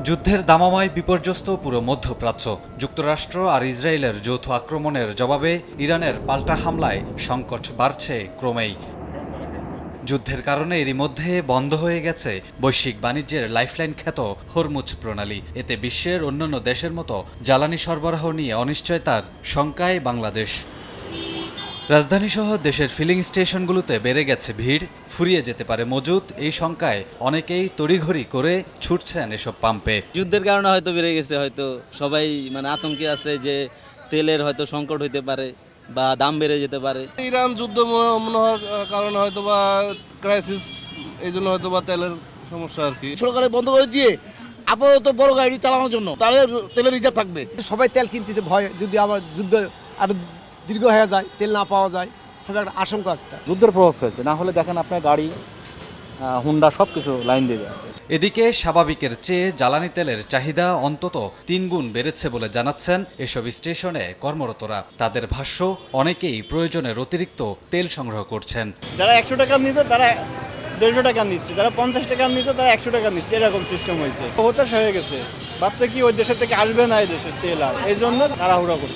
যুদ্ধের দামামায় বিপর্যস্ত পুরো মধ্যপ্রাচ্য। যুক্তরাষ্ট্র আর ইসরায়েলের যৌথ আক্রমণের জবাবে ইরানের পাল্টা হামলায় সংকট বাড়ছে ক্রমেই। যুদ্ধের কারণে এরই মধ্যে বন্ধ হয়ে গেছে বৈশ্বিক বাণিজ্যের লাইফলাইন খ্যাত হরমুজ প্রণালী। এতে বিশ্বের অন্যান্য দেশের মতো জ্বালানি সরবরাহ নিয়ে অনিশ্চয়তার শঙ্কায় বাংলাদেশ। রাজধানীসহ দেশের ফিলিং স্টেশনগুলোতে বেড়ে গেছে ভিড়, ফুরিয়ে যেতে পারে মজুত। এই শঙ্কায় অনেকেই তড়িঘড়ি করে ছুটছেন এসব পাম্পে। যুদ্ধের কারণে হয়তো বেড়ে গেছে, হয়তো সবাই আতঙ্কে আছে যে তেলের হয়তো সংকট হইতে পারে বা দাম বেড়ে যেতে পারে। ইরান যুদ্ধ মনে হওয়ার কারণে হয়তো বা ক্রাইসিস, এই জন্য হয়তো বা তেলের সমস্যা আর কি। সরকারে বন্ধ করে দিয়ে আপাতত বড় গাড়ি চালানোর জন্য তাহলে তেলের রিজার্ভ থাকবে। সবাই তেল কিনতেছে ভয়, যদি আবার যুদ্ধ আর দীর্ঘ হয়ে যায়, তেল না পাওয়া যায়, সেটা একটা আশঙ্কা একটা। যুদ্ধের প্রভাব ফেলছে, না হলে দেখেন আপনার গাড়ি হুন্ডা সব কিছু লাইন দিয়ে আছে। এদিকে স্বাভাবিকের চেয়ে জ্বালানি তেলের চাহিদা অন্তত 3 গুণ বেড়েছে বলে জানাচ্ছেন এসব স্টেশনে কর্মরতরা। তাদের ভাষ্য, অনেকেই প্রয়োজনের অতিরিক্ত তেল সংগ্রহ করছেন। যারা 100 টাকা নিত তারা 150 টাকা নিচ্ছে, যারা 50 টাকা নিত তারা 100 টাকা নিচ্ছে, এরকম সিস্টেম হয়েছে। হতাশ হয়ে গেছে, ভাবছে কি ওই দেশের থেকে আসবে না এই দেশের তেল, আর এই জন্য তাড়াহুড়া করছে।